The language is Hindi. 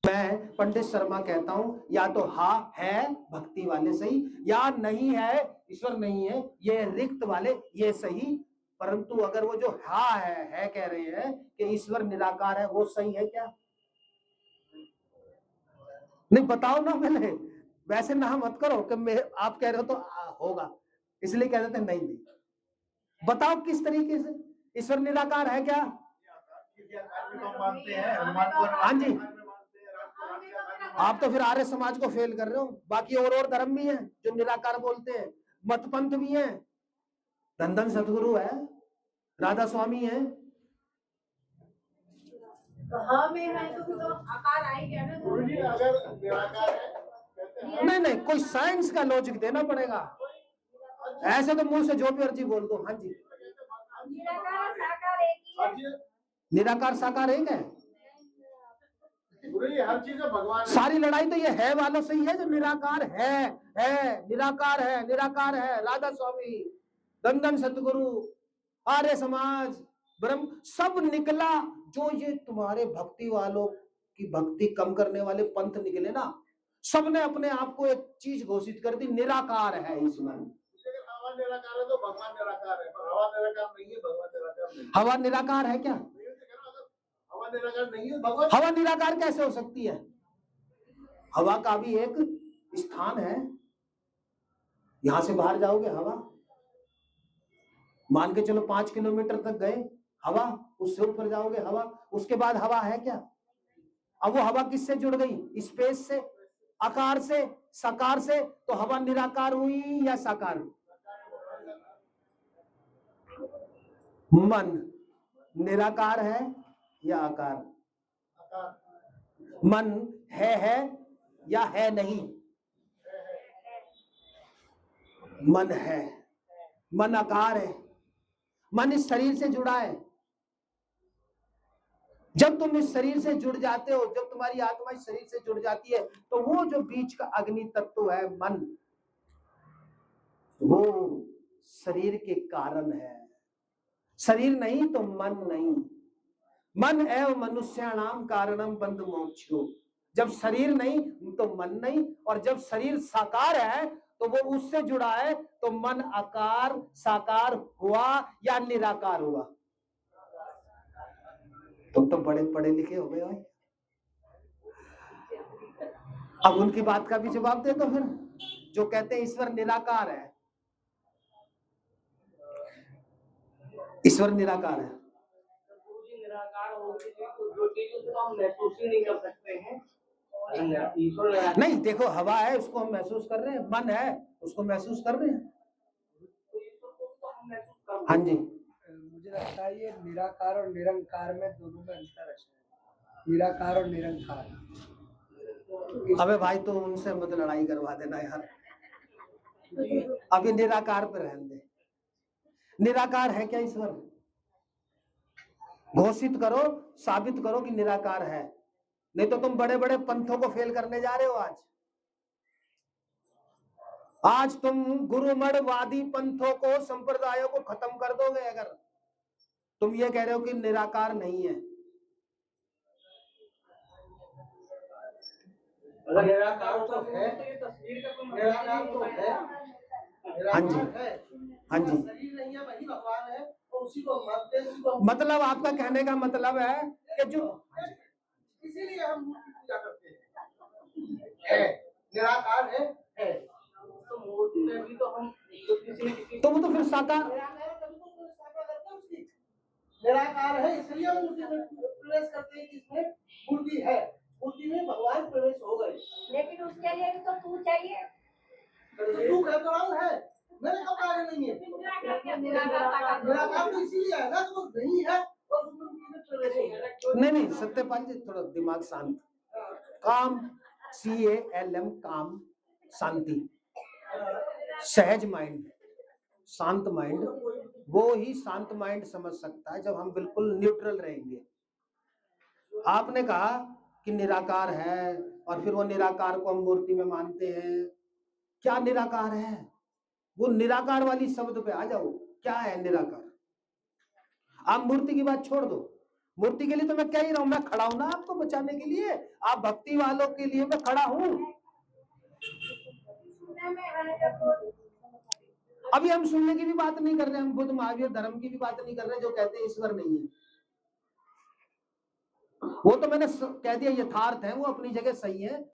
मैं पंडित शर्मा कहता हूं, या तो हा है भक्ति वाले सही, या नहीं है, ईश्वर नहीं है, ये रिक्त वाले ये सही। परंतु अगर वो जो हा है कह रहे हैं कि ईश्वर निराकार है, वो सही है क्या? नहीं बताओ ना पहले, वैसे ना मत करो कि मैं आप कह रहे हो तो होगा, इसलिए कह देते नहीं नहीं। बताओ किस तरीके से ईश्वर निराकार है क्या? हाँ जी, आप तो फिर आर्य समाज को फेल कर रहे हो। बाकी और धर्म भी हैं जो निराकार बोलते हैं, मत पंथ भी हैं, धन सदगुरु है, राधा स्वामी है। नहीं नहीं, कोई साइंस का लॉजिक देना पड़ेगा, ऐसे तो मुंह से जो भी अर्जी बोल दो। हाँ जी, निराकार साकार एक है। हर चीज भगवान, सारी लड़ाई तो ये है वालों से ही है जो निराकार है, निराकार है, निराकार है। राधा स्वामी, दंदन सतगुरु, आर्य समाज, ब्रह्म, सब निकला। जो ये तुम्हारे भक्ति वालों की भक्ति कम करने वाले पंथ निकले ना, सबने अपने आप को एक चीज घोषित कर दी, निराकार है ईश्वर। हवा निराकार है तो भगवान निराकार है, पर हवा निराकार नहीं है, भगवान निराकार नहीं। हवा निराकार है क्या? हवा निराकार नहीं है, भगवान। हवा निराकार कैसे हो सकती है? हवा का भी एक स्थान है, यहां से बाहर जाओगे हवा, मान के चलो 5 किलोमीटर तक गए हवा, उससे ऊपर जाओगे हवा, उसके बाद हवा है क्या? अब वो हवा किससे जुड़ गई? स्पेस से, आकार से, साकार से। तो हवा निराकार हुई या साकार? मन निराकार है या आकार? मन है या है नहीं? मन है, मन आकार है, मन इस शरीर से जुड़ा है। जब तुम इस शरीर से जुड़ जाते हो, जब तुम्हारी आत्मा इस शरीर से जुड़ जाती है, तो वो जो बीच का अग्नि तत्व है मन, वो शरीर के कारण है। शरीर नहीं तो मन नहीं। मन एवं मनुष्याणाम कारणम बंध मोक्षो। जब शरीर नहीं तो मन नहीं, और जब शरीर साकार है तो वो उससे जुड़ा है, तो मन आकार साकार हुआ या निराकार हुआ? तुम तो बड़े पढ़े लिखे हो गए भाई। अब उनकी बात का भी जवाब दे दो फिर, जो कहते हैं ईश्वर निराकार है। ईश्वर निराकार है, हम महसूस ही नहीं कर सकते हैं। नहीं देखो, हवा है उसको हम महसूस कर रहे हैं, मन है उसको महसूस कर रहे हैं। हाँ जी, मुझे लगता है ये निराकार और निरंकार में दोनों में अंतर है, निराकार और निरंकार। अबे भाई तो उनसे मत लड़ाई करवा देना यार, अभी निराकार पे रहने दे। निराकार है क्या ईश्वर? घोषित करो, साबित करो कि निराकार है, नहीं तो तुम बड़े बड़े पंथों को फेल करने जा रहे हो। आज तुम गुरुमठवादी पंथों को, संप्रदायों को खत्म कर दोगे अगर तुम ये कह रहे हो कि निराकार नहीं है। निराकार तो है, निराकार तो है। हाँ जी, हाँ जी, मतलब आपका कहने का मतलब है कि जो, इसीलिए हम मूर्ति पूजा करते हैं, निराकार है। तो मूर्ति में भी तो हम तो वो तो फिर साकार, निराकार है इसलिए हम मूर्ति में प्रवेश करते हैं, जिसमें मूर्ति है, मूर्ति में भगवान प्रवेश हो गए। लेकिन उसके लिए तो तू चाहिए, तो तू कहता है मैंने कब कहा नहीं है? निराकार तो इसीलिए है ना, तो नहीं है और उसमें प्रवेश हो गया। नहीं नहीं सत्यपाल जी, थोड़ा दिमाग शांत। काम, CALM, काम, शांति, सहज माइंड, शांत माइंड, वो ही शांत माइंड समझ सकता है जब हम बिल्कुल न्यूट्रल रहेंगे। आपने कहा कि निराकार है, और फिर वो निराकार को हम मूर्ति में मानते हैं। क्या निराकार है? वो निराकार वाली शब्द पे आ जाओ, क्या है निराकार? आप मूर्ति की बात छोड़ दो, मूर्ति के लिए तो मैं कह ही रहा हूं, मैं खड़ा हूं ना आपको बचाने के लिए, आप भक्ति वालों के लिए मैं खड़ा हूं। अभी हम सुनने की भी बात नहीं कर रहे, हम बुद्ध महावीर धर्म की भी बात नहीं कर रहे जो कहते हैं ईश्वर नहीं है। वो तो मैंने कह दिया यथार्थ है, वो अपनी जगह सही है।